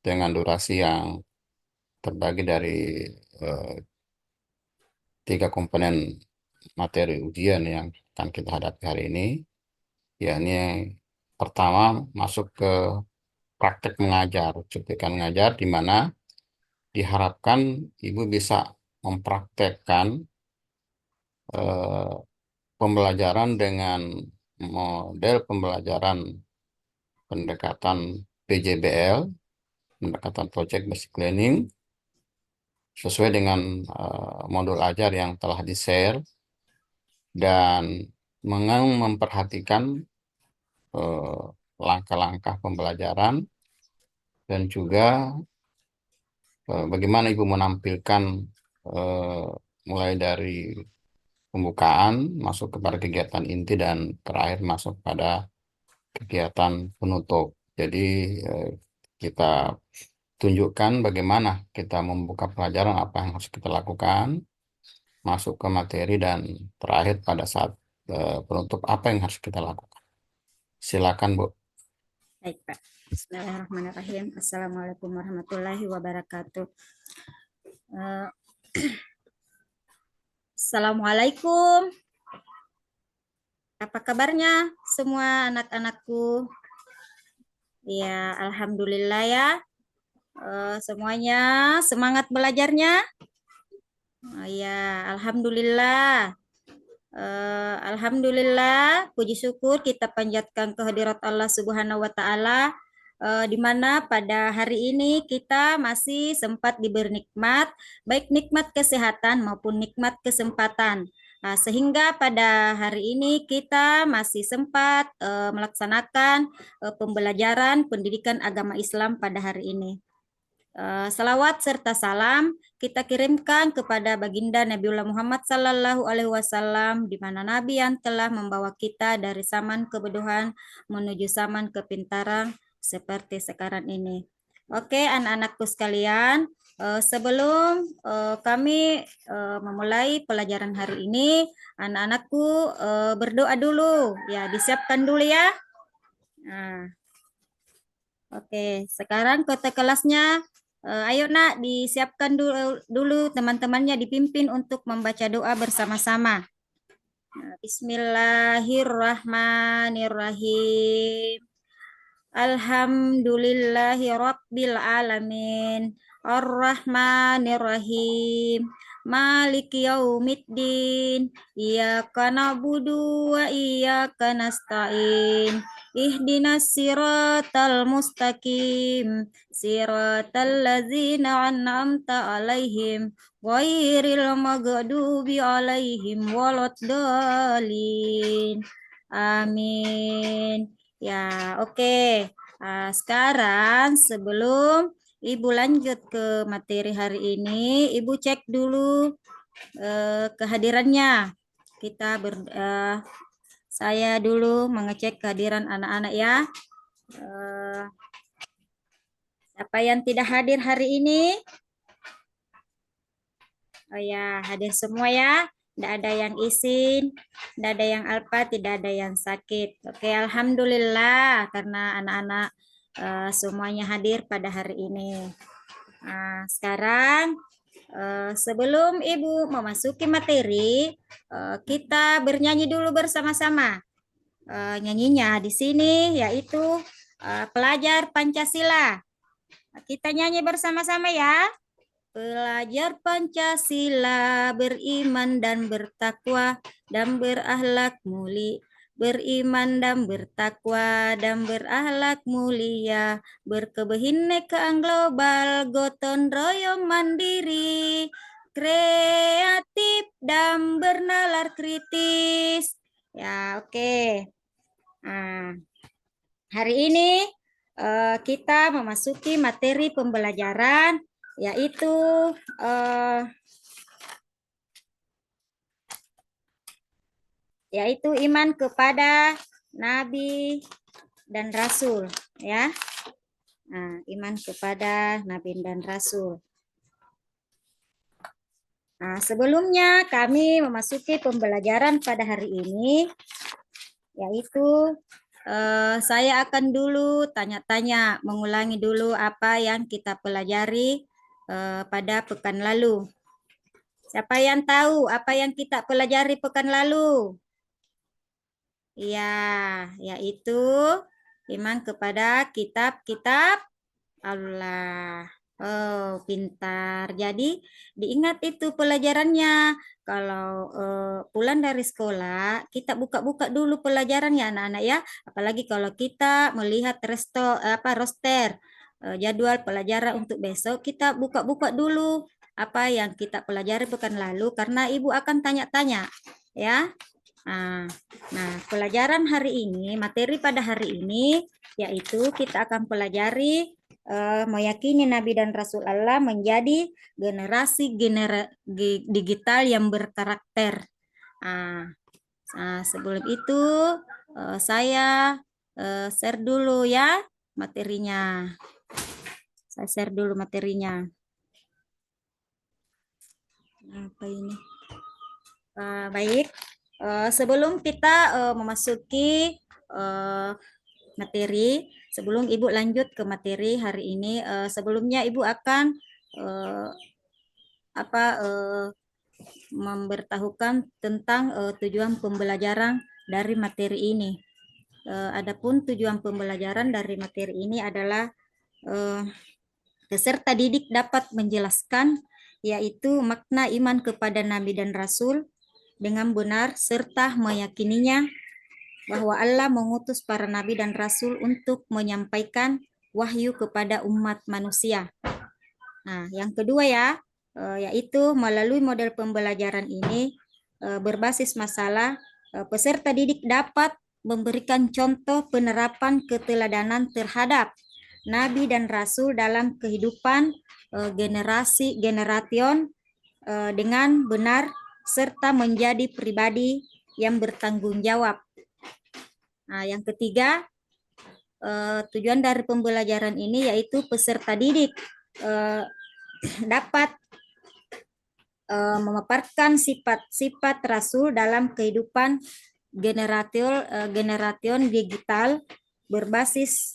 dengan durasi yang terbagi dari 3 komponen materi ujian yang akan kita hadapi hari ini, yakni pertama masuk ke praktek mengajar, cuplikan mengajar, di mana diharapkan Ibu bisa mempraktekkan pembelajaran dengan model pembelajaran pendekatan PJBL, pendekatan Project Basic Learning, sesuai dengan modul ajar yang telah di-share, dan memperhatikan langkah-langkah pembelajaran, dan juga bagaimana Ibu menampilkan mulai dari pembukaan, masuk kepada kegiatan inti, dan terakhir masuk pada kegiatan penutup. Jadi kita tunjukkan bagaimana kita membuka pelajaran, apa yang harus kita lakukan, masuk ke materi, dan terakhir pada saat penutup apa yang harus kita lakukan. Silakan, Bu. Baik, Pak. Bismillahirrahmanirrahim. Assalamualaikum warahmatullahi wabarakatuh. Assalamualaikum. Apa kabarnya semua anak-anakku? Ya, alhamdulillah ya. Semuanya semangat belajarnya. Ya, alhamdulillah. Alhamdulillah, puji syukur kita panjatkan kehadirat Allah Subhanahu wa taala, di mana pada hari ini kita masih sempat diberi nikmat, baik nikmat kesehatan maupun nikmat kesempatan. Sehingga pada hari ini kita masih sempat melaksanakan pembelajaran pendidikan agama Islam pada hari ini. Salawat serta salam kita kirimkan kepada baginda Nabiullah Muhammad Sallallahu Alaihi Wasallam, di mana Nabi yang telah membawa kita dari zaman kebodohan menuju zaman kepintaran seperti sekarang ini. Oke, anak-anakku sekalian, sebelum kami memulai pelajaran hari ini, anak-anakku berdoa dulu, ya, disiapkan dulu ya. Nah, oke, sekarang kota kelasnya. Ayo nak, disiapkan dulu teman-temannya, dipimpin untuk membaca doa bersama-sama. Bismillahirrahmanirrahim. Alhamdulillahi rabbil alamin. Ar-Rahmanirrahim. Maliki yaumiddin. Iyyaka na'budu wa iyyaka nasta'in. Ihdinas siratal mustaqim. Siratal ladzina an'amta alaihim. Ghairil maghdubi alaihim waladdallin. Amin. Ya, oke. Sekarang sebelum Ibu lanjut ke materi hari ini, Ibu cek dulu kehadirannya. Saya dulu mengecek kehadiran anak-anak ya. Siapa yang tidak hadir hari ini? Oh ya, hadir semua ya. Tidak ada yang izin, tidak ada yang alpa, tidak ada yang sakit. Oke, alhamdulillah karena anak-anak semuanya hadir pada hari ini. Nah, sekarang sebelum Ibu memasuki materi, kita bernyanyi dulu bersama-sama. Nyanyinya di sini yaitu Pelajar Pancasila. Kita nyanyi bersama-sama ya. Pelajar Pancasila beriman dan bertakwa dan berakhlak mulia, beriman dan bertakwa dan berakhlak mulia, berkebinekaan global, gotong royong mandiri, kreatif dan bernalar kritis. Ya, oke. Nah, hari ini kita memasuki materi pembelajaran, yaitu iman kepada Nabi dan Rasul, ya. Nah, iman kepada Nabi dan Rasul. Nah, sebelumnya kami memasuki pembelajaran pada hari ini, yaitu saya akan dulu tanya-tanya, mengulangi dulu apa yang kita pelajari pada pekan lalu. Siapa yang tahu apa yang kita pelajari pekan lalu? Ya, yaitu iman kepada kitab-kitab Allah. Oh, pintar. Jadi diingat itu pelajarannya. Kalau pulang dari sekolah, kita buka-buka dulu pelajarannya anak-anak ya. Apalagi kalau kita melihat roster jadwal pelajaran untuk besok, kita buka-buka dulu apa yang kita pelajari pekan lalu karena Ibu akan tanya-tanya ya. Nah, pelajaran hari ini, materi pada hari ini yaitu kita akan pelajari meyakini Nabi dan Rasul Allah menjadi generasi digital yang berkarakter. Sebelum itu saya share dulu ya materinya. Saya share dulu materinya. Apa ini? Baik. Sebelum kita memasuki materi, sebelum Ibu lanjut ke materi hari ini, sebelumnya Ibu akan memberitahukan tentang tujuan pembelajaran dari materi ini. Adapun tujuan pembelajaran dari materi ini adalah peserta didik dapat menjelaskan yaitu makna iman kepada Nabi dan Rasul dengan benar serta meyakininya bahwa Allah mengutus para nabi dan rasul untuk menyampaikan wahyu kepada umat manusia. Nah, yang kedua ya, yaitu melalui model pembelajaran ini berbasis masalah, peserta didik dapat memberikan contoh penerapan keteladanan terhadap nabi dan rasul dalam kehidupan generation dengan benar serta menjadi pribadi yang bertanggung jawab. Nah, yang ketiga, tujuan dari pembelajaran ini yaitu peserta didik dapat memaparkan sifat-sifat Rasul dalam kehidupan generation digital berbasis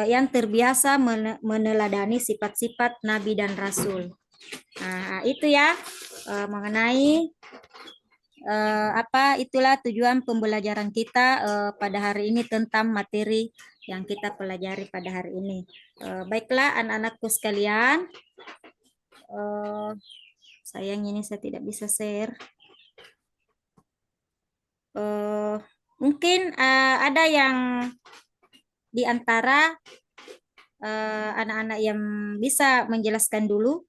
yang terbiasa meneladani sifat-sifat Nabi dan Rasul. Nah, itu ya mengenai itulah tujuan pembelajaran kita pada hari ini tentang materi yang kita pelajari pada hari ini. Baiklah anak-anakku sekalian, sayang ini saya tidak bisa share. Mungkin ada yang di antara anak-anak yang bisa menjelaskan dulu,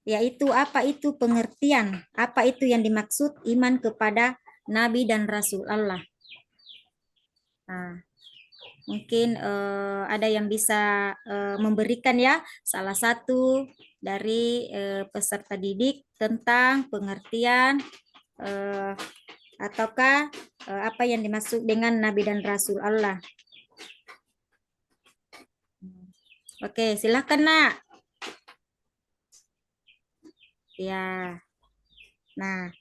yaitu apa itu pengertian, apa itu yang dimaksud iman kepada Nabi dan Rasul Allah. Nah, mungkin ada yang bisa memberikan ya salah satu dari peserta didik tentang pengertian ataukah apa yang dimaksud dengan Nabi dan Rasul Allah. Oke, silahkan nak. Ya, nah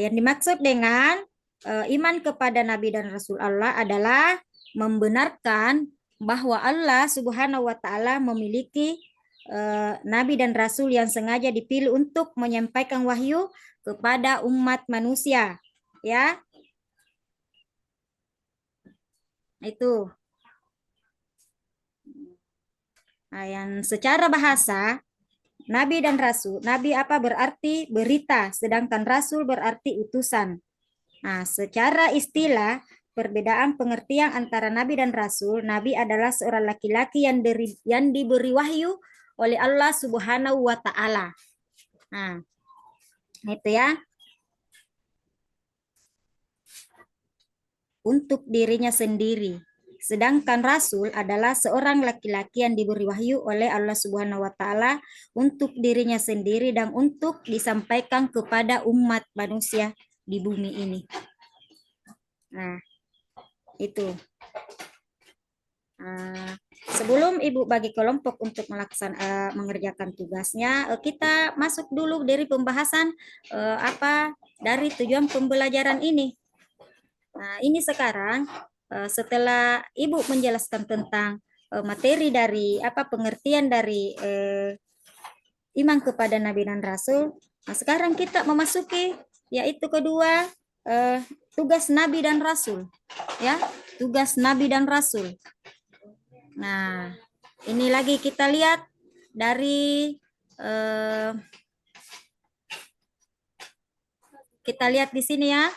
yang dimaksud dengan iman kepada Nabi dan Rasul Allah adalah membenarkan bahwa Allah Subhanahu wa Ta'ala memiliki Nabi dan Rasul yang sengaja dipilih untuk menyampaikan wahyu kepada umat manusia, ya. Itu. Nah, yang secara bahasa Nabi dan Rasul, Nabi apa berarti berita, sedangkan Rasul berarti utusan. Nah, secara istilah, perbedaan pengertian antara Nabi dan Rasul, Nabi adalah seorang laki-laki yang diberi wahyu oleh Allah Subhanahu wa Ta'ala. Nah, itu ya. Untuk dirinya sendiri. Sedangkan Rasul adalah seorang laki-laki yang diberi wahyu oleh Allah Subhanahu wa Ta'ala untuk dirinya sendiri dan untuk disampaikan kepada umat manusia di bumi ini. Nah, itu. Sebelum Ibu bagi kelompok untuk mengerjakan tugasnya, kita masuk dulu dari pembahasan apa dari tujuan pembelajaran ini. Nah, ini sekarang setelah Ibu menjelaskan tentang materi dari pengertian dari iman kepada Nabi dan Rasul. Nah, sekarang kita memasuki yaitu kedua tugas Nabi dan Rasul, ya, tugas Nabi dan Rasul. Nah, ini lagi kita lihat dari kita lihat di sini ya,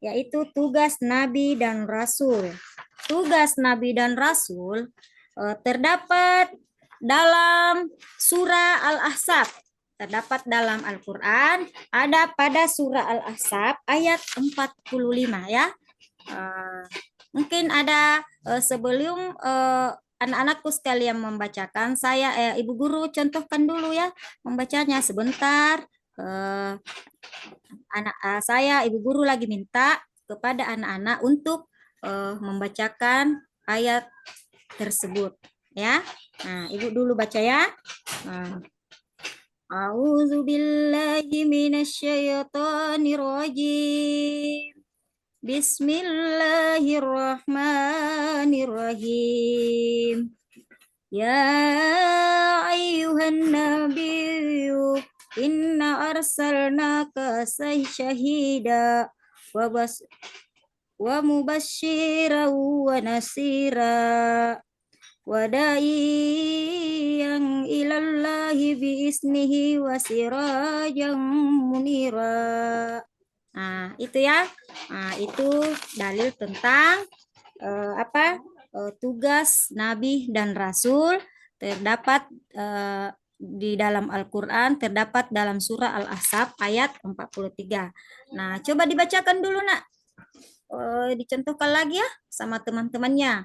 yaitu tugas Nabi dan Rasul. Tugas Nabi dan Rasul terdapat dalam surah Al-Ahzab. Terdapat dalam Al-Quran, ada pada surah Al-Ahzab ayat 45 ya. Mungkin ada sebelum anak-anakku sekalian membacakan, saya Ibu Guru contohkan dulu ya, membacanya sebentar. Saya Ibu Guru lagi minta kepada anak-anak untuk membacakan ayat tersebut ya. Nah, Ibu dulu baca ya. A'udzu billahi minasyaitonir rajim. Bismillahirrahmanirrahim. Ya ayyuhan nabiyyu inna arsalnaka syahida wa mubasysyiran wa nasira wa da'iyan ilallahi biiznihi wa sirajan munira. Nah, itu ya. Nah, itu dalil tentang tugas Nabi dan Rasul terdapat di dalam Al-Quran, terdapat dalam surah Al-Ahzab ayat 43. Nah, coba dibacakan dulu nak. Dicontohkan lagi ya sama teman-temannya.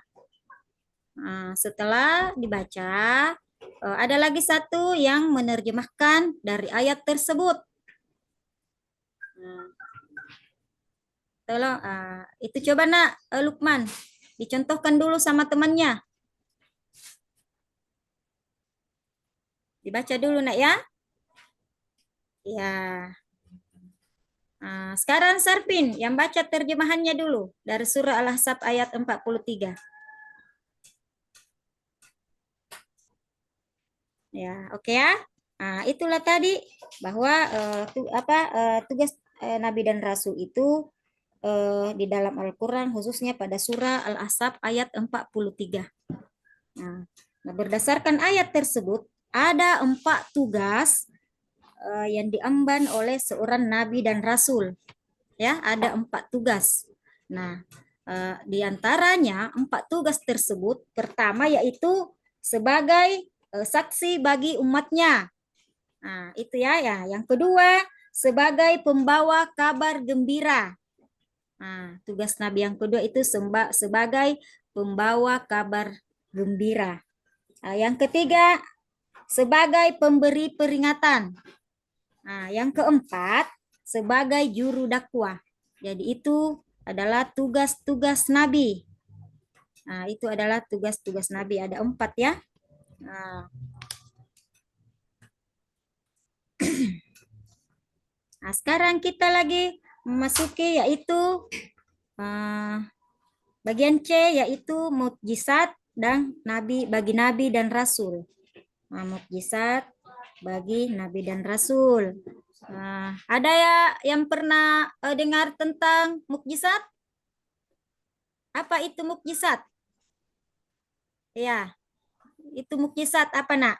Nah, setelah dibaca, ada lagi satu yang menerjemahkan dari ayat tersebut. Tolong, itu coba nak Lukman, dicontohkan dulu sama temannya. Dibaca dulu nak ya. Ya. Nah, sekarang Sarpin yang baca terjemahannya dulu dari surah Al-Ahzab ayat 43. Ya, oke ya. Nah, itulah tadi bahwa tugas Nabi dan Rasul itu di dalam Al-Quran khususnya pada surah Al-Ahzab ayat 43. Nah, berdasarkan ayat tersebut ada 4 tugas yang diemban oleh seorang Nabi dan Rasul. Ya, ada 4 tugas. Nah, di antaranya 4 tugas tersebut pertama yaitu sebagai saksi bagi umatnya. Nah, itu ya. Yang kedua, sebagai pembawa kabar gembira. Nah, tugas Nabi yang kedua itu sebagai pembawa kabar gembira. Nah, yang ketiga, sebagai pemberi peringatan. Nah, yang keempat, sebagai juru dakwah. Jadi itu adalah tugas-tugas Nabi. Nah, itu adalah tugas-tugas Nabi. Ada 4 ya. Nah, sekarang kita lagi memasuki yaitu bagian C, yaitu mukjizat dan bagi Nabi dan Rasul. Nah, mukjizat bagi Nabi dan Rasul. Ada ya yang pernah dengar tentang mukjizat? Apa itu mukjizat? Ya, itu mukjizat apa nak?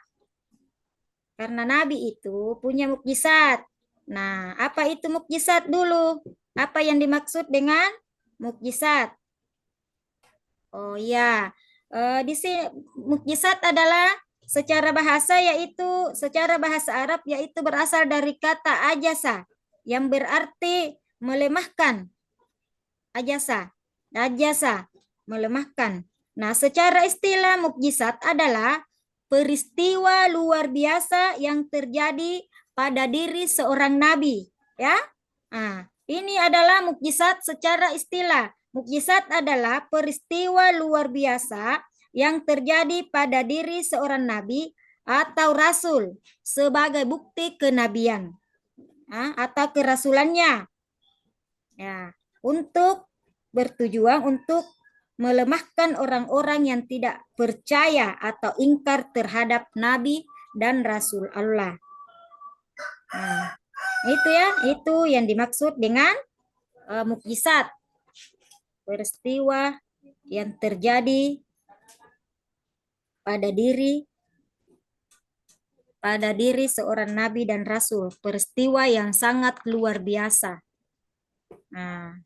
Karena Nabi itu punya mukjizat. Nah, apa itu mukjizat dulu? Apa yang dimaksud dengan mukjizat? Oh ya, di sini mukjizat adalah secara bahasa Arab yaitu berasal dari kata ajasa yang berarti melemahkan. Ajasa, melemahkan. Nah, secara istilah mukjizat adalah peristiwa luar biasa yang terjadi pada diri seorang nabi, ya. Nah, ini adalah mukjizat secara istilah. Mukjizat adalah peristiwa luar biasa yang terjadi pada diri seorang nabi atau rasul sebagai bukti kenabian atau kerasulannya. Ya, untuk bertujuan untuk melemahkan orang-orang yang tidak percaya atau ingkar terhadap nabi dan rasul Allah. Nah, itu ya, itu yang dimaksud dengan mukjizat. Peristiwa yang terjadi pada diri seorang nabi dan rasul, peristiwa yang sangat luar biasa. Nah,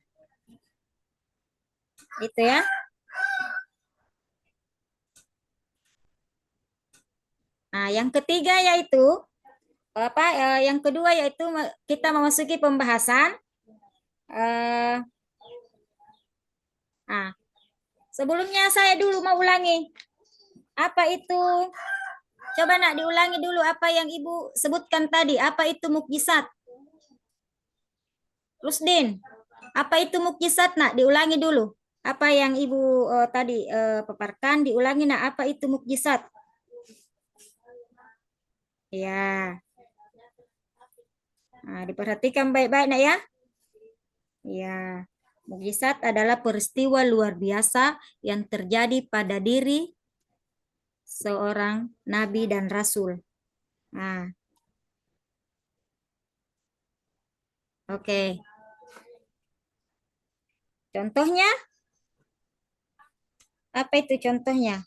itu ya. Nah, yang ketiga yaitu yang kedua yaitu kita memasuki pembahasan. Nah, sebelumnya saya dulu mau ulangi. Apa itu? Coba nak diulangi dulu apa yang Ibu sebutkan tadi. Apa itu mukjizat? Rusdin, apa itu mukjizat nak? Diulangi dulu. Apa yang Ibu tadi paparkan, diulangi nak. Apa itu mukjizat? Ya. Nah, diperhatikan baik-baik nak ya. Ya. Mukjizat adalah peristiwa luar biasa yang terjadi pada diri seorang nabi dan rasul. Nah. Oke. Contohnya? Apa itu contohnya?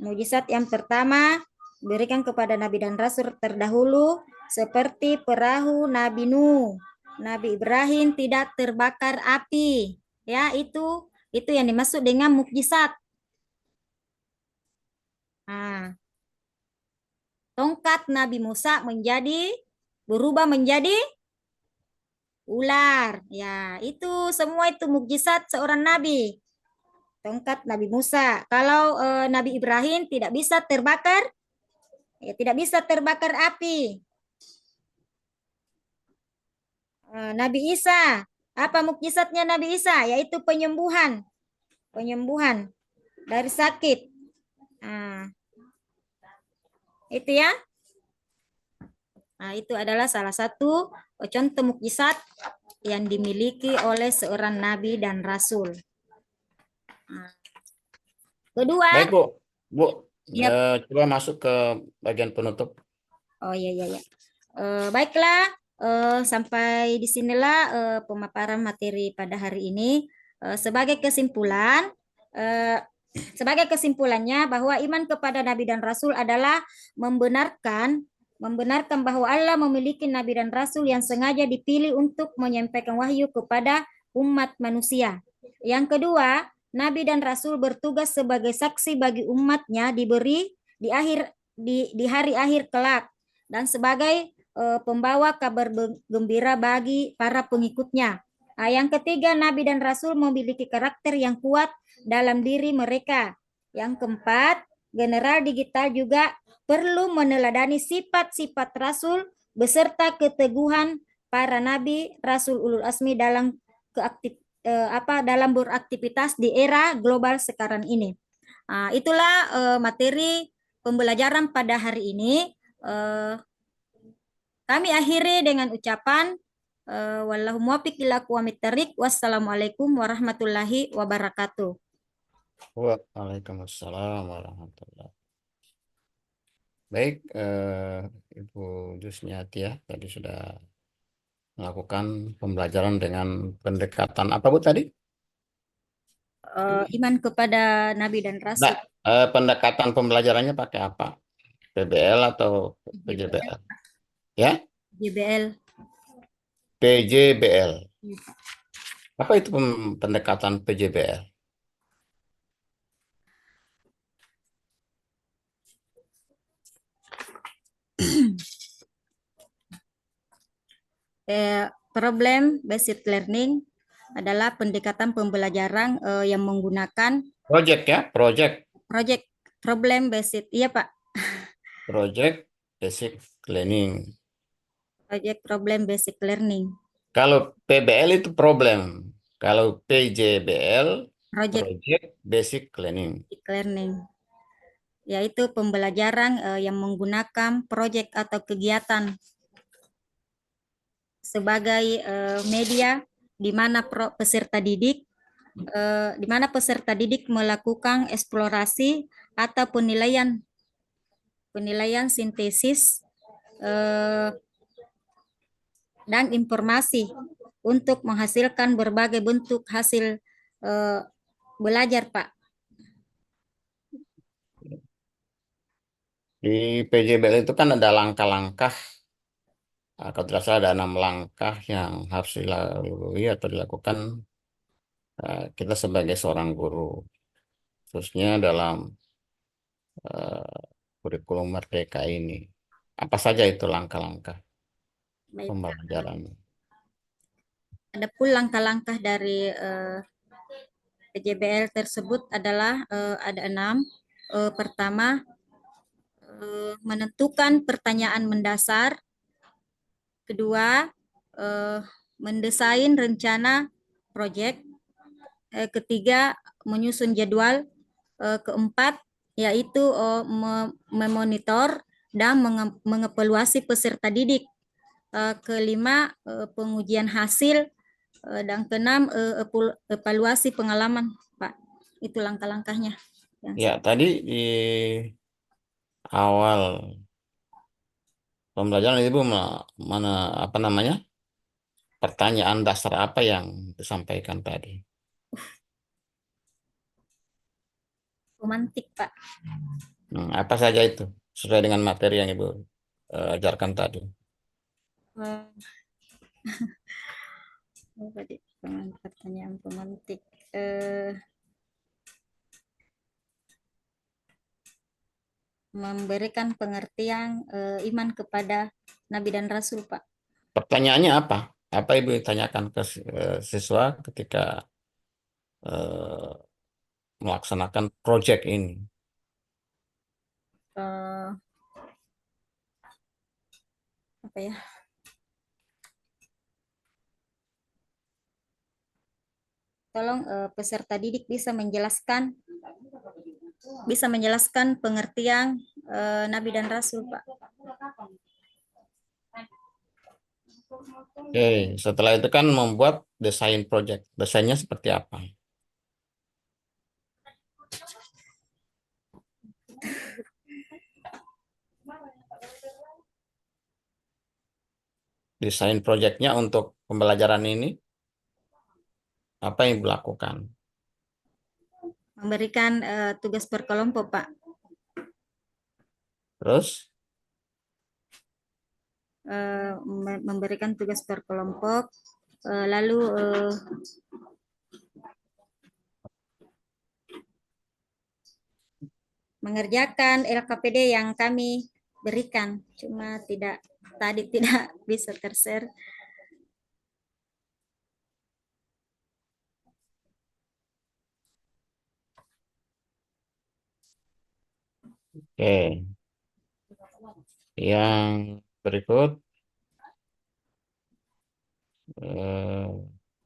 Mukjizat yang pertama berikan kepada nabi dan rasul terdahulu seperti perahu Nabi Nuh. Nabi Ibrahim tidak terbakar api. Ya, itu yang dimaksud dengan mukjizat. Nah, tongkat Nabi Musa berubah menjadi ular. Ya, itu semua itu mukjizat seorang nabi. Tongkat Nabi Musa. Kalau Nabi Ibrahim tidak bisa terbakar, ya tidak bisa terbakar api. Nabi Isa, apa mukjizatnya Nabi Isa? Yaitu penyembuhan dari sakit. Nah, itu ya. Nah, itu adalah salah satu contoh mukjizat yang dimiliki oleh seorang nabi dan rasul. Nah, kedua. Baik, Bu. Bu, Yep. coba masuk ke bagian penutup. Oh iya. Baiklah, sampai di sinilah pemaparan materi pada hari ini. Sebagai kesimpulannya bahwa iman kepada Nabi dan Rasul adalah membenarkan bahwa Allah memiliki Nabi dan Rasul yang sengaja dipilih untuk menyampaikan wahyu kepada umat manusia. Yang kedua, Nabi dan Rasul bertugas sebagai saksi bagi umatnya di hari akhir kelak dan sebagai pembawa kabar gembira bagi para pengikutnya. Yang ketiga, Nabi dan Rasul memiliki karakter yang kuat dalam diri mereka. Yang keempat, general digital juga perlu meneladani sifat-sifat Rasul beserta keteguhan para Nabi Rasul Ulul Azmi dalam beraktivitas di era global sekarang ini. Itulah materi pembelajaran pada hari ini. Kami akhiri dengan ucapan wallahu muwaffiq ila aqwamit thariq. Wassalamualaikum warahmatullahi wabarakatuh. Waalaikumsalam warahmatullahi. Baik, Ibu Jusniati ya, tadi sudah melakukan pembelajaran dengan pendekatan apa Bu tadi? Iman kepada Nabi dan Rasul. Pendekatan pembelajarannya pakai apa? PBL atau PJBL? Ya? PJBL. PJBL. Apa itu pendekatan PJBL? Problem based learning adalah pendekatan pembelajaran yang menggunakan project ya, project problem based. Iya, Pak. Project basic learning. Project problem basic learning. Kalau PBL itu problem. Kalau PJBL, Project Project Basic Cleaning. Learning, yaitu pembelajaran yang menggunakan proyek atau kegiatan sebagai media di mana peserta didik melakukan eksplorasi atau penilaian sintesis eh, dan informasi untuk menghasilkan berbagai bentuk hasil belajar, Pak. Di PJBL itu kan ada langkah-langkah, kalau tidak salah ada 6 langkah yang harus dilalui atau dilakukan kita sebagai seorang guru, khususnya dalam kurikulum Merdeka ini. Apa saja itu langkah-langkah Baik, pembelajaran? ada pun langkah-langkah dari PJBL tersebut adalah ada 6. Pertama, menentukan pertanyaan mendasar. Kedua, mendesain rencana proyek. Ketiga, menyusun jadwal. Keempat, yaitu memonitor dan mengevaluasi peserta didik. Kelima, pengujian hasil. Dan keenam, evaluasi pengalaman, Pak. Itu langkah-langkahnya. Ya, tadi di awal pembelajaran Ibu mana apa namanya? Pertanyaan dasar apa yang disampaikan tadi? Romantik, Pak. Apa saja itu sesuai dengan materi yang Ibu ajarkan tadi? Tadi pertanyaan romantik. Memberikan pengertian iman kepada Nabi dan Rasul, Pak. Pertanyaannya apa? Apa Ibu tanyakan ke siswa ketika melaksanakan proyek ini? Eh, apa ya? Tolong peserta didik bisa menjelaskan pengertian Nabi dan Rasul, Pak. Oke, setelah itu kan membuat desain proyek. Desainnya seperti apa? Desain proyeknya untuk pembelajaran ini, apa yang dilakukan? Memberikan tugas berkelompok, Pak. Terus, Memberikan tugas berkelompok, lalu mengerjakan LKPD yang kami berikan, cuma tadi tidak bisa tershare. oke, yang berikut eh,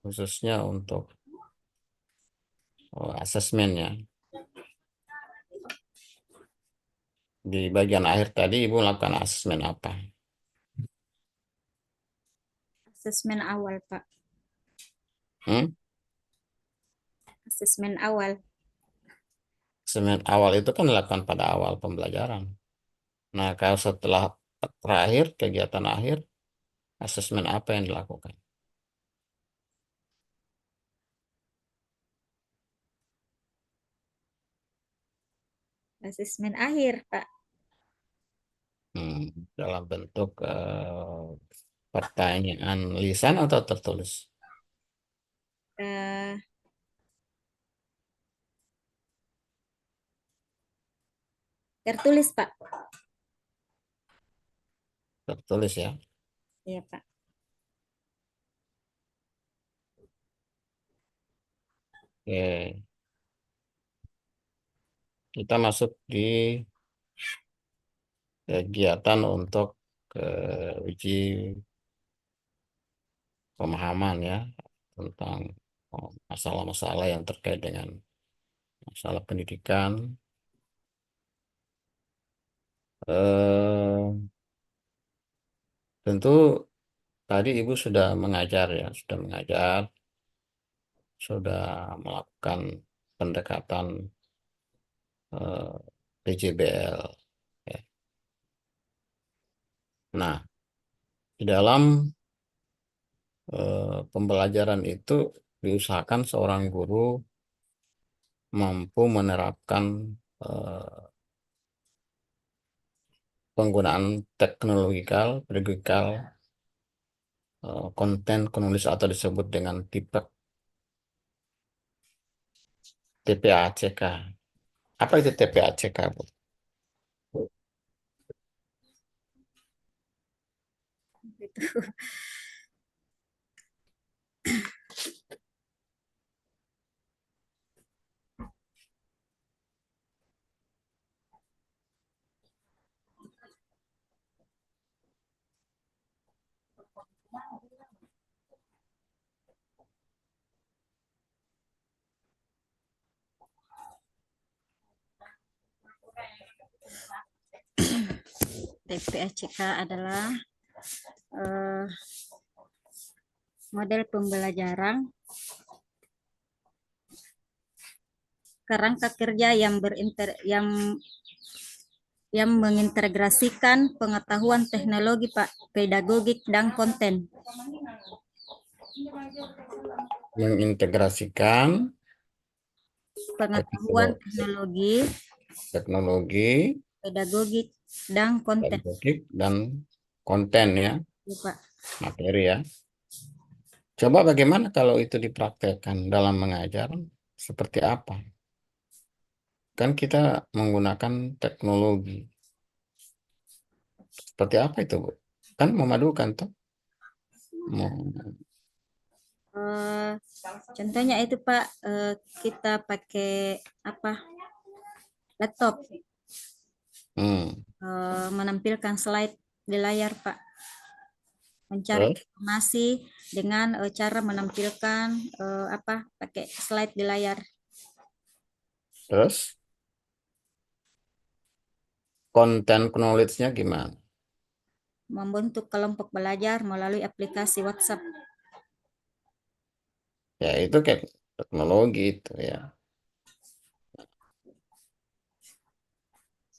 khususnya untuk asesmen ya. Di bagian akhir tadi Ibu melakukan asesmen apa? Asesmen awal, Pak. Hmm? Asesmen awal. Asesmen awal itu kan dilakukan pada awal pembelajaran. Nah, kalau setelah terakhir, kegiatan akhir, asesmen apa yang dilakukan? Asesmen akhir, Pak. Dalam bentuk pertanyaan lisan atau tertulis? Eh, Tertulis, Pak. Tertulis ya. Iya, Pak. Oke. Kita masuk di kegiatan untuk uji pemahaman ya tentang masalah-masalah yang terkait dengan masalah pendidikan. Eh, Tentu tadi Ibu sudah mengajar ya, sudah mengajar, sudah melakukan pendekatan PJBL. Ya. Nah, di dalam pembelajaran itu diusahakan seorang guru mampu menerapkan eh, penggunaan teknologikal, pedagogikal, konten penulis atau disebut dengan tipe TPACK. Apa itu TPACK, Bu? Itu. TPACK adalah eh, model pembelajaran kerangka kerja yang mengintegrasikan pengetahuan teknologi Pak, pedagogik dan konten. Mengintegrasikan Pengetahuan teknologi, pedagogik dan konten. pedagogik, dan konten ya, Ya, Pak. materi ya. Coba bagaimana kalau itu dipraktekkan dalam mengajar, seperti apa? Kan kita menggunakan teknologi. Seperti apa itu, Bu? Kan memadukan tuh. Mau- Eh, contohnya itu Pak, kita pakai apa? Laptop, Hmm. menampilkan slide di layar Pak, mencari Terus, informasi dengan cara menampilkan apa? Pakai slide di layar. terus konten knowledge-nya gimana? Membentuk kelompok belajar melalui aplikasi WhatsApp. Ya itu kayak teknologi itu ya.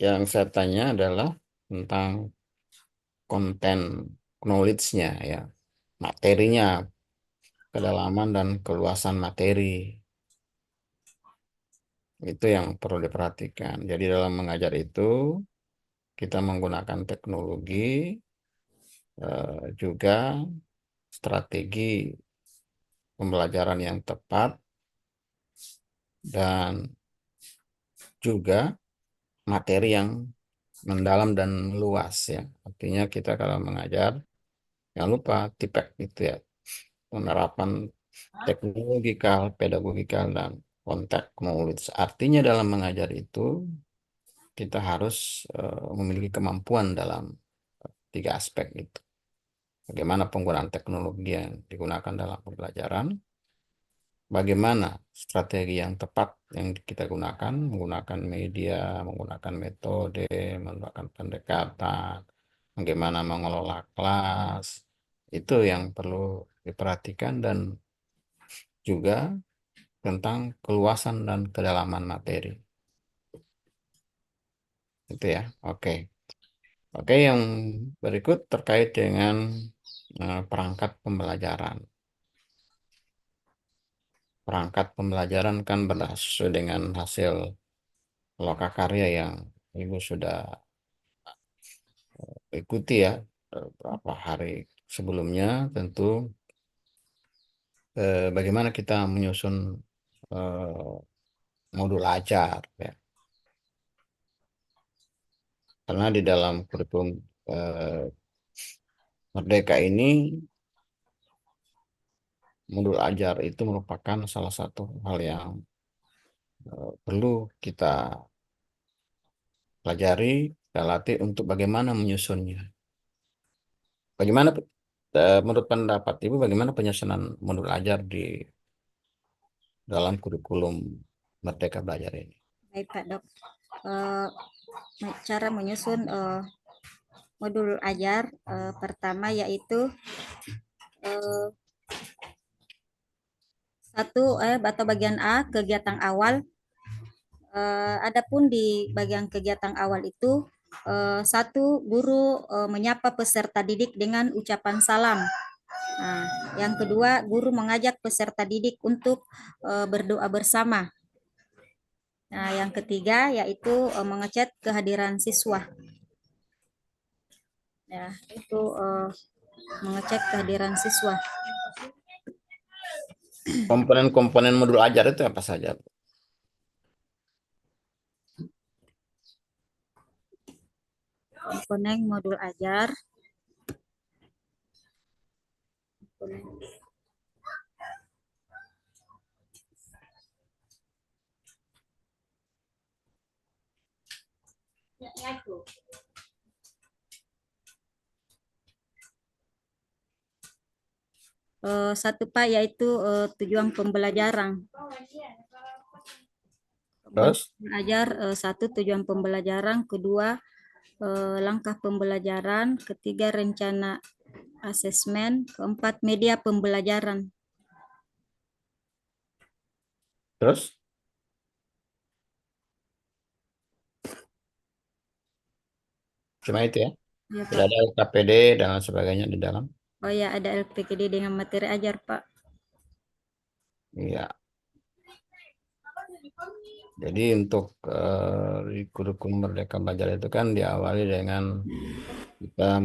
Yang saya tanya adalah tentang konten knowledge-nya ya. Materinya, kedalaman dan keluasan materi. Itu yang perlu diperhatikan. Jadi dalam mengajar itu kita menggunakan teknologi, juga strategi pembelajaran yang tepat, dan juga materi yang mendalam dan luas ya. Artinya kita kalau mengajar jangan lupa TIPEK itu ya, penerapan teknologikal, pedagogikal, dan konteks knowledge. Artinya dalam mengajar itu kita harus memiliki kemampuan dalam tiga aspek itu. Bagaimana penggunaan teknologi yang digunakan dalam pembelajaran, bagaimana strategi yang tepat yang kita gunakan, menggunakan media, menggunakan metode, menggunakan pendekatan, bagaimana mengelola kelas, itu yang perlu diperhatikan, dan juga tentang keluasan dan kedalaman materi. Itu ya, oke. Oke, yang berikut terkait dengan perangkat pembelajaran. Perangkat pembelajaran kan berdasar dengan hasil lokakarya yang Ibu sudah ikuti ya beberapa hari sebelumnya. Tentu bagaimana kita menyusun modul ajar ya. Karena di dalam kurikulum eh, Merdeka ini, modul ajar itu merupakan salah satu hal yang perlu kita pelajari, kita latih untuk bagaimana menyusunnya. Bagaimana menurut pendapat Ibu, bagaimana penyusunan modul ajar di dalam kurikulum Merdeka Belajar ini? Baik Pak Dok. Eh, Cara menyusun modul ajar pertama yaitu eh, atau bagian A, kegiatan awal. Adapun di bagian kegiatan awal itu, satu, guru menyapa peserta didik dengan ucapan salam. Nah, yang kedua, guru mengajak peserta didik untuk berdoa bersama. Nah, yang ketiga yaitu mengecek kehadiran siswa. Ya, itu mengecek kehadiran siswa. Komponen-komponen modul ajar itu apa saja? Komponen modul ajar. Satu Pak yaitu tujuan pembelajaran. Terus, Ajar satu, tujuan pembelajaran, kedua langkah pembelajaran, ketiga rencana asesmen, keempat media pembelajaran. terus cuma itu ya? Ya, Tidak Pak. ada KPD dan lain sebagainya di dalam. Oh ya, ada LPKD dengan materi ajar, Pak. Iya. Jadi untuk di kurikulum Merdeka Belajar itu kan diawali dengan kita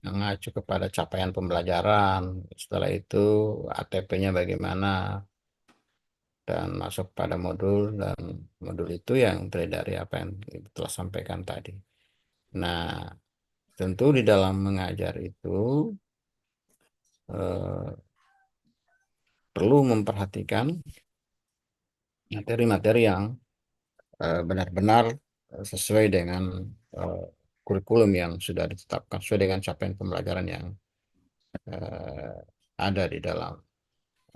mengacu kepada capaian pembelajaran. Setelah itu ATP-nya bagaimana dan masuk pada modul, dan modul itu yang terdiri dari apa yang Ibu telah sampaikan tadi. Nah, tentu di dalam mengajar itu eh, perlu memperhatikan materi-materi yang benar-benar sesuai dengan eh, kurikulum yang sudah ditetapkan, sesuai dengan capaian pembelajaran yang eh, ada di dalam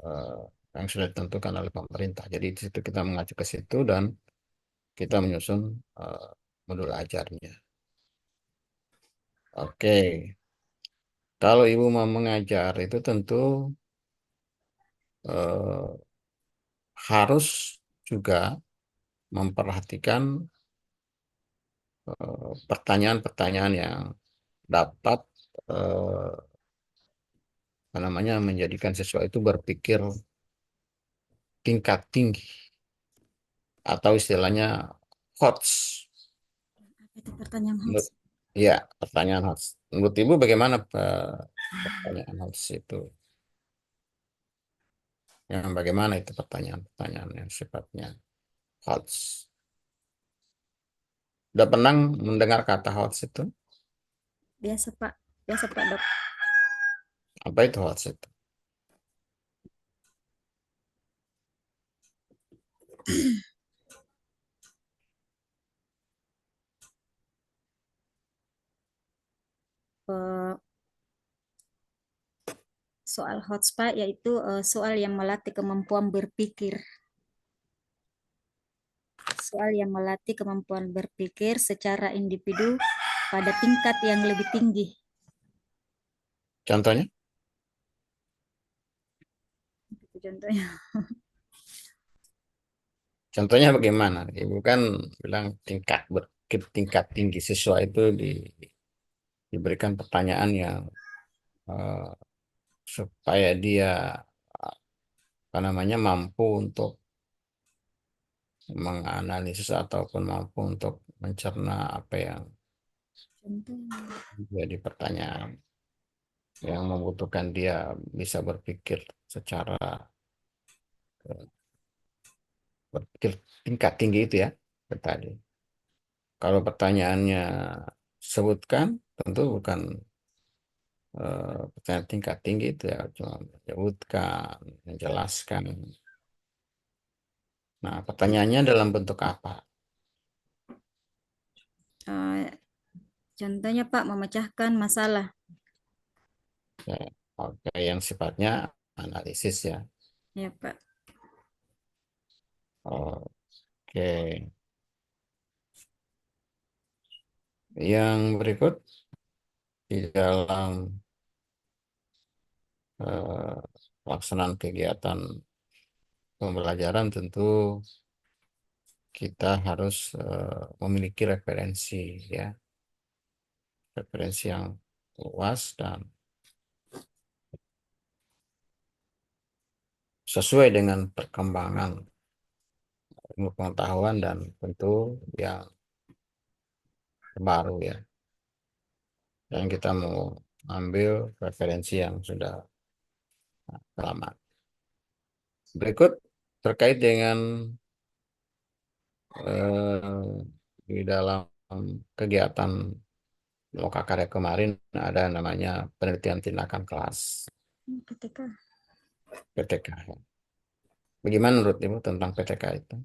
eh, yang sudah ditentukan oleh pemerintah. Jadi di situ kita mengacu ke situ dan kita menyusun eh, modul ajarnya. Oke, kalau Ibu mau mengajar itu tentu eh, harus juga memperhatikan pertanyaan-pertanyaan yang dapat eh, apa namanya menjadikan siswa itu berpikir tingkat tinggi atau istilahnya HOTS. Itu pertanyaan Menurut, hoax. ya, pertanyaan HOTS. Menurut Ibu bagaimana pertanyaan HOTS itu? Yang bagaimana itu pertanyaan-pertanyaan yang sifatnya HOTS? Udah pernah mendengar kata HOTS itu? Biasa, Pak. Biasa, Pak Dok. Apa itu HOTS itu? Eh, Soal hoax, Pak, yaitu soal yang melatih kemampuan berpikir. Soal yang melatih kemampuan berpikir secara individu pada tingkat yang lebih tinggi. Contohnya? Itu contohnya. Contohnya bagaimana? Ibu kan bilang tingkat tinggi siswa itu diberikan pertanyaan yang eh, supaya dia apa namanya mampu untuk menganalisis ataupun mampu untuk mencerna apa yang Contohnya. jadi pertanyaan yang membutuhkan dia bisa berpikir secara berpikir tingkat tinggi itu ya tadi. Kalau pertanyaannya sebutkan, tentu bukan pertanyaan tingkat tinggi itu ya, cuma menyebutkan, menjelaskan. Nah, pertanyaannya dalam bentuk apa? Eh, Contohnya, Pak, memecahkan masalah. Ya, oke, yang sifatnya analisis ya. Ya, Pak. Oke. Yang berikut di dalam eh, pelaksanaan kegiatan pembelajaran tentu kita harus memiliki referensi ya, referensi yang luas dan sesuai dengan perkembangan ilmu pengetahuan dan tentu yang terbaru ya. Dan kita mau ambil referensi yang sudah lama. Berikut terkait dengan eh, di dalam kegiatan Lokakarya kemarin ada namanya penelitian tindakan kelas PTK. PTK. Bagaimana menurut Ibu tentang PTK itu?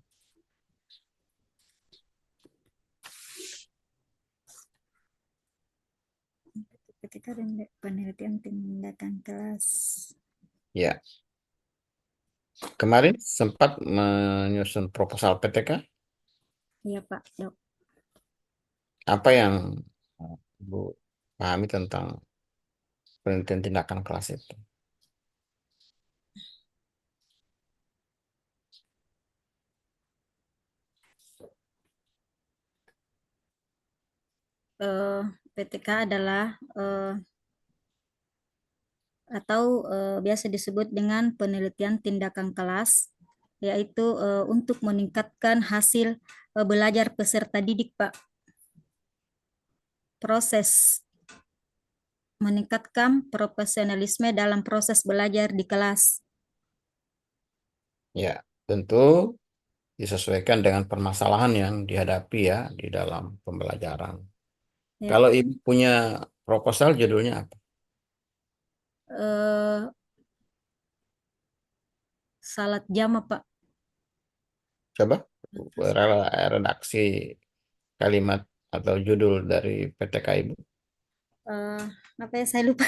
PTK dan penelitian tindakan kelas. Ya, kemarin sempat menyusun proposal PTK. Iya Pak, Dok. Apa yang Ibu pahami tentang penelitian tindakan kelas itu? Eh, PTK adalah atau biasa disebut dengan penelitian tindakan kelas, yaitu untuk meningkatkan hasil belajar peserta didik, Pak. Proses meningkatkan profesionalisme dalam proses belajar di kelas. Ya, tentu disesuaikan dengan permasalahan yang dihadapi ya di dalam pembelajaran. Ya, Kalau Ibu punya proposal judulnya apa? eh, salat jama, Pak. Coba redaksi kalimat atau judul dari PTK Ibu. Eh, apa ya saya lupa.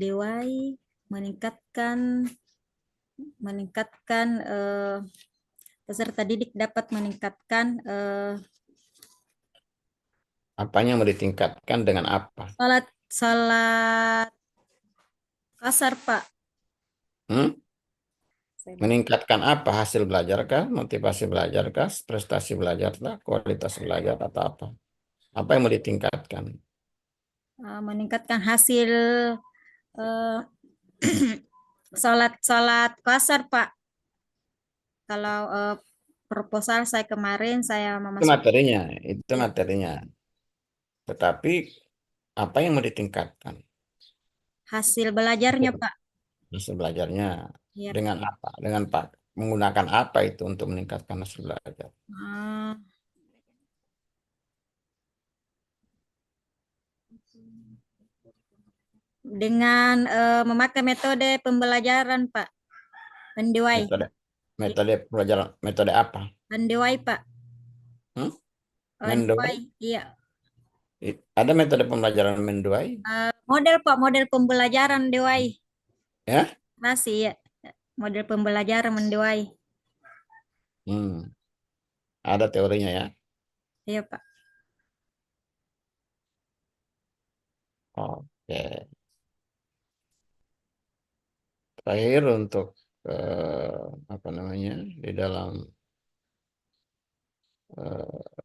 Dewai meningkatkan meningkatkan peserta didik dapat meningkatkan Apanya yang mau ditingkatkan dengan apa? salat salat kasar, Pak. Hmm? Saya lupa. Meningkatkan apa? Hasil belajar kah? Motivasi belajar kah? Prestasi belajar kah? Kualitas belajar atau apa? Apa yang mau ditingkatkan? Meningkatkan hasil eh, salat kasar, Pak. Kalau proposal saya kemarin saya Itu memasuk materinya, itu ya, materinya. Tetapi apa yang mau ditingkatkan? hasil belajarnya, Pak. Hasil belajarnya Ya, Pak. dengan apa? Dengan Pak menggunakan apa itu untuk meningkatkan hasil belajar? Eh, dengan memakai metode pembelajaran, Pak. Pandewai. Metode Ya, metode pelajaran metode apa? Pandewai, Pak. Hmm? Pandewai. Mendoai? Iya. Ada metode pembelajaran mendoai? Model, Pak, model pembelajaran Dewai. Ya? Masih ya. Model pembelajaran Mendewai. Hmm. Ada teorinya ya. Iya, Pak. Oke. Terakhir untuk apa namanya di dalam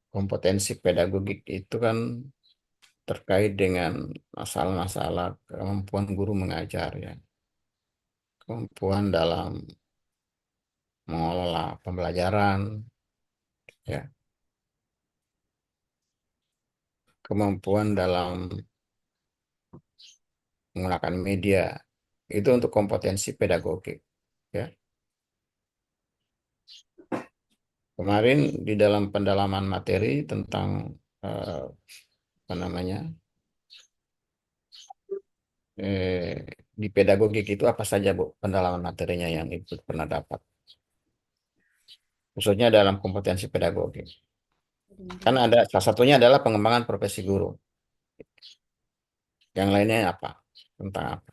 kompetensi pedagogik itu kan terkait dengan masalah-masalah kemampuan guru mengajar ya, kemampuan dalam mengelola pembelajaran ya, kemampuan dalam menggunakan media itu untuk kompetensi pedagogik ya. Kemarin di dalam pendalaman materi tentang apa namanya di pedagogik itu apa saja Bu pendalaman materinya yang Ibu pernah dapat, khususnya dalam kompetensi pedagogik. Kan ada salah satunya adalah pengembangan profesi guru. Yang lainnya apa? Tentang apa?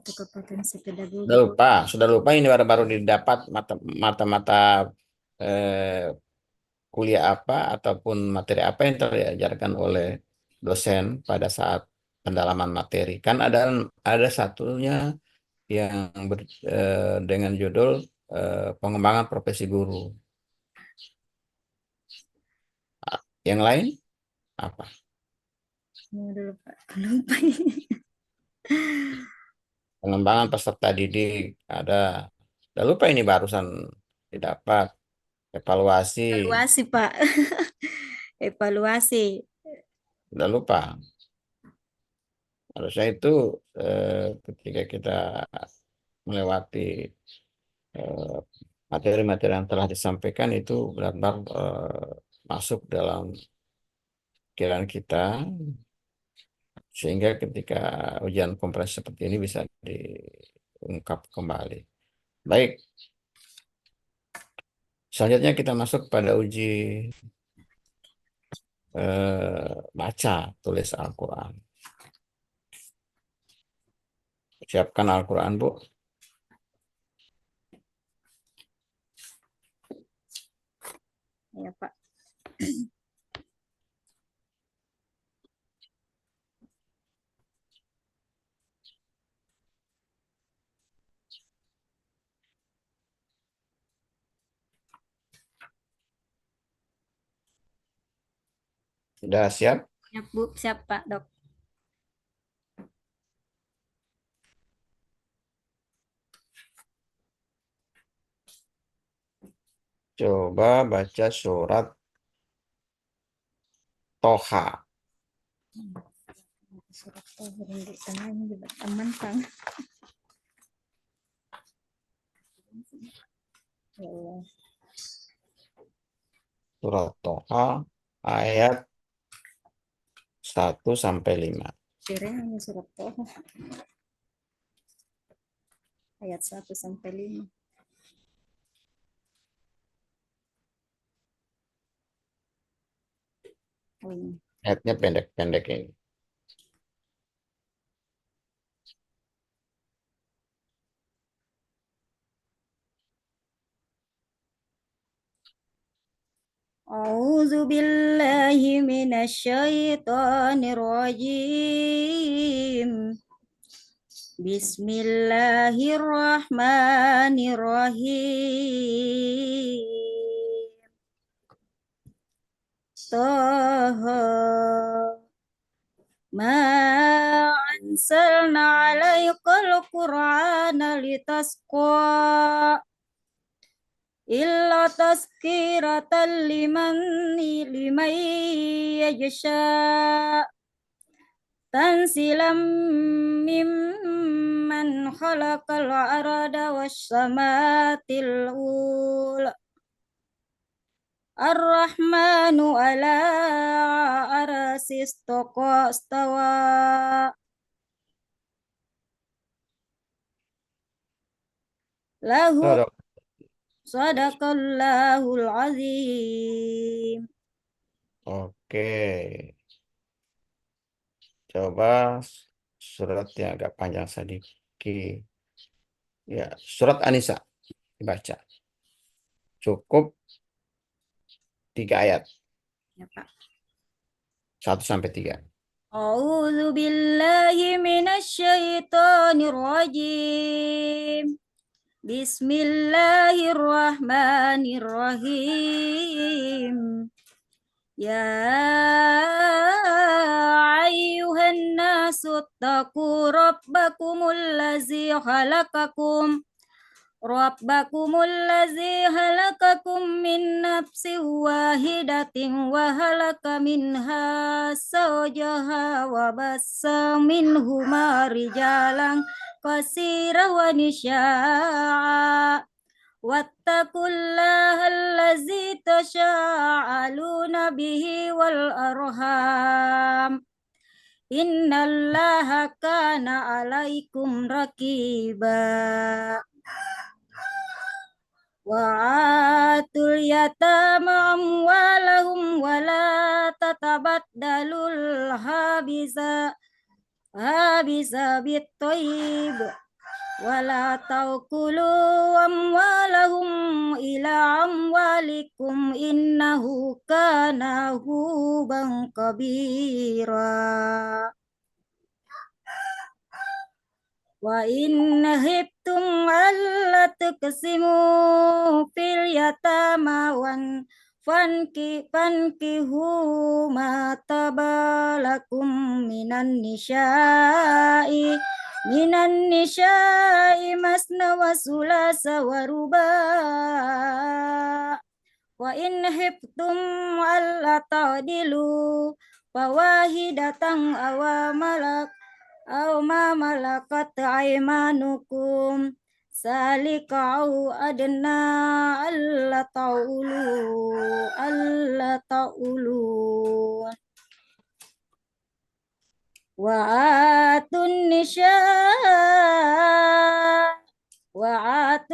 itu kompetensi Sudah pedagogik. lupa, sudah lupa ini baru-baru didapat mata-mata kuliah apa ataupun materi apa yang telah diajarkan oleh dosen pada saat pendalaman materi. Kan ada satunya yang dengan judul pengembangan profesi guru. Yang lain apa? Udah lupa, lupa. Pengembangan peserta didik ada. Udah lupa ini barusan didapat evaluasi. Evaluasi, Pak. Evaluasi. Udah lupa. Harusnya itu ketika kita melewati eh, materi-materi yang telah disampaikan itu benar-benar masuk dalam pikiran kita sehingga ketika ujian komprehensif seperti ini bisa diungkap kembali. Baik, selanjutnya kita masuk pada uji baca tulis Al-Quran. Siapkan Al-Quran, Bu. Ya, Pak. Sudah siap? Siap, Bu. Siap, Pak, Dok. Coba baca surat Toha. Surat di tangan juga teman, Kang. Ya, Surat Toha ayat 1 sampai 5. hanya surat Toha ayat 1 sampai 5. Oh, ini. Ayatnya pendek-pendek ini. A'udzu billahi minasyaitonir rajim. Bismillahirrahmanirrahim. Taha ma anzalna 'alaikal qur'ana litasqa illa tazkiratan liman yajsha tansilam mimman khalaqal arda was samatil ula Ar-Rahmanu ala arasis stawa lahu Sudah. sadaqallahul azim. Oke. Coba surat yang agak panjang sedikit. Ya, surat An-Nisa dibaca. Cukup 3 ayat. Ya, Pak. 1 sampai 3. A'udzu billahi minasyaitonir rajim. Bismillahirrahmanirrahim. Ya ayyuhan nasu taqu rabbakumul ladzi khalaqakum min nafsin wahidatin wa halaka minha zawjaha wa bassa minhuma rijalan katsiran wa nisaa'a wattaqullaha allazi tasaaluna bihi wal arham innallaha kana alaikum raqiba. Wa'atul yatama amwalahum wa la tatabaddalul habisa bit-thayyib ولا تأكلوا أموالهم إلى أموالكم إنه كان حوبا كبيرا وإن خفتم ألا تقسموا في اليتامى فانكحوا ما طاب لكم من النساء مثنى وثلاث ورباع وإن خفتم ألا تعدلوا فواحدة أو ما ملكت أيمانكم ذلك أو أدنى ألا تعولوا وآتوا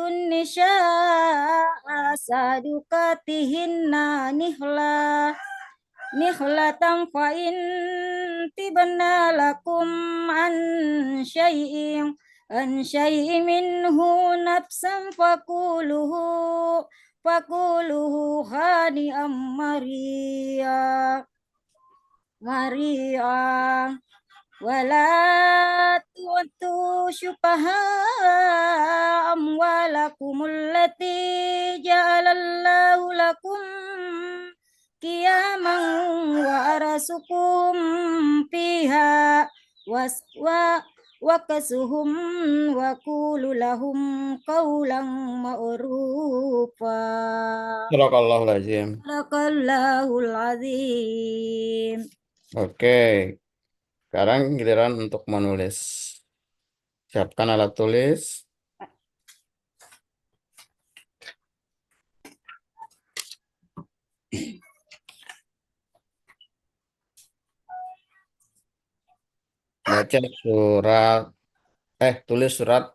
النساء صدقاتهن نخلة فإن تبنى لكم عن شيء منه نفسا فكلوه هنيئا مريئا ولا تؤتوا شبهاء أموالكم التي جعل الله لكم قياما وأرزقكم فيها وكسهم وقولوا لهم قولا معروفا. Barakallahu lazim. Sadaqallahul azim. Oke, sekarang giliran untuk menulis. Siapkan alat tulis. Baca surat, tulis surat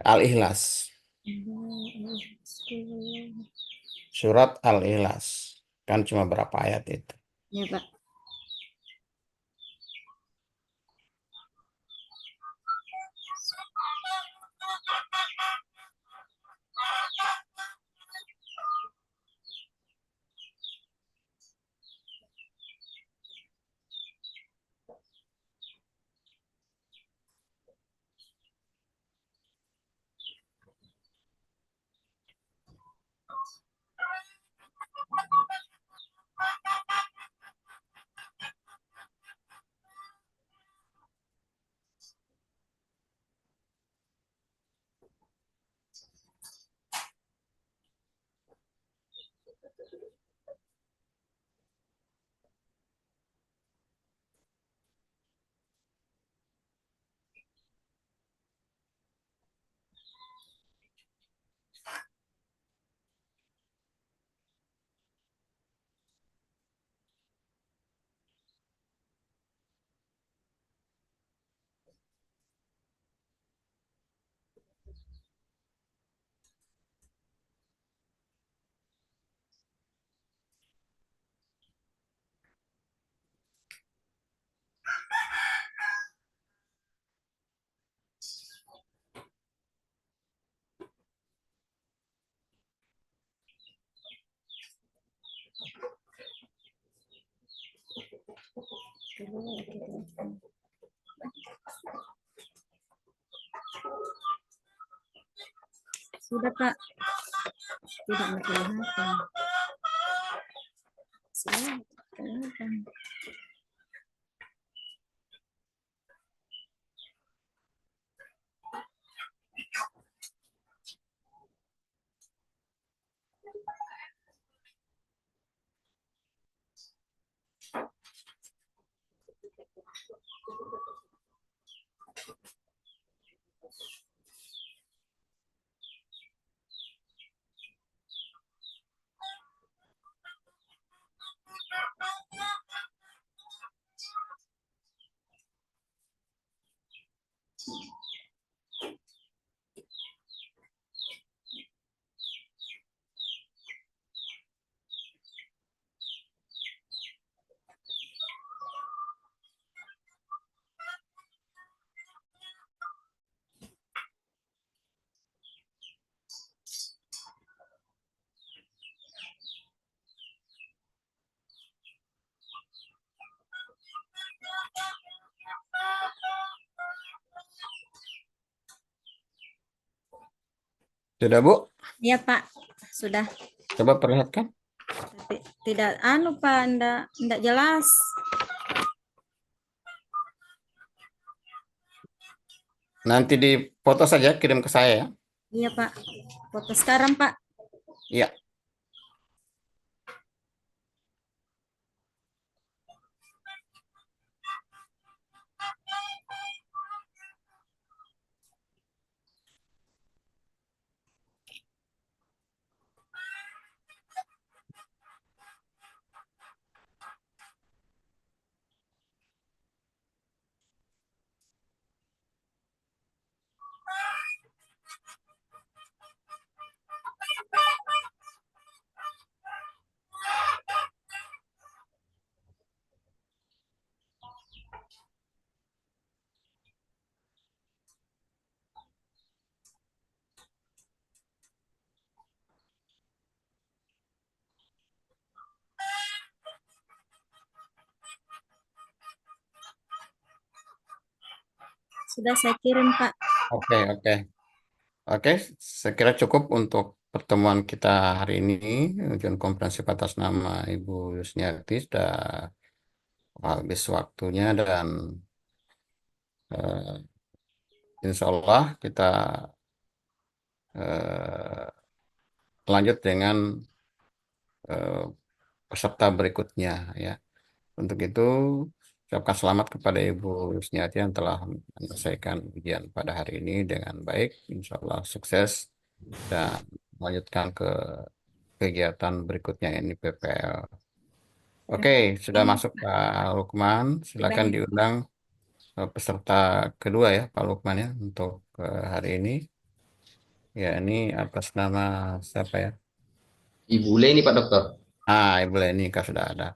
Al-Ikhlas. Surat Al-Ikhlas. Kan cuma berapa ayat itu? Ya, Pak. Sudah, Pak. Tidak kelihatan. Sudah kelihatan. Sudah, Bu? Iya, Pak. Sudah. Coba perlihatkan. Tapi tidak Pak, enggak jelas. Nanti di foto saja, kirim ke saya ya. Iya, Pak. Foto sekarang, Pak. Iya. Sudah saya kirim, Pak. Oke, oke. Oke, saya kira cukup untuk pertemuan kita hari ini. Ujian komprehensif atas nama Ibu Yusniati sudah habis waktunya dan eh, insya Allah kita eh, lanjut dengan eh, peserta berikutnya ya. Untuk itu, ucapkan selamat kepada Ibu Yusniati yang telah menyelesaikan ujian pada hari ini dengan baik. Insya Allah sukses dan melanjutkan ke kegiatan berikutnya ini PPL. Oke, sudah masuk Pak Lukman. Silakan Baik. diundang peserta kedua ya Pak Lukman ya untuk hari ini. Ya ini atas nama siapa ya? Ibu Leni Pak Dokter. Ibu Leni Kak sudah ada.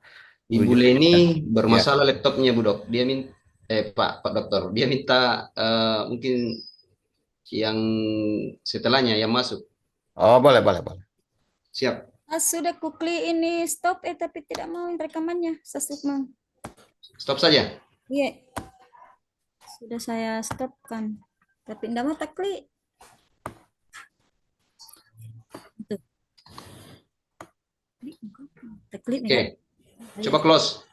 Ibu Ujung Leni ya. bermasalah laptopnya Bu Dok. Dia minta Pak Dokter, dia minta mungkin yang setelahnya yang masuk. Oh boleh boleh boleh. Siap. Sudah kuklik ini stop tapi tidak mau rekamannya. Mau. Stop saja. Iya. Sudah saya stopkan. Tapi tidak mau tak klik. Tuh. Tak klik Oke. Coba close.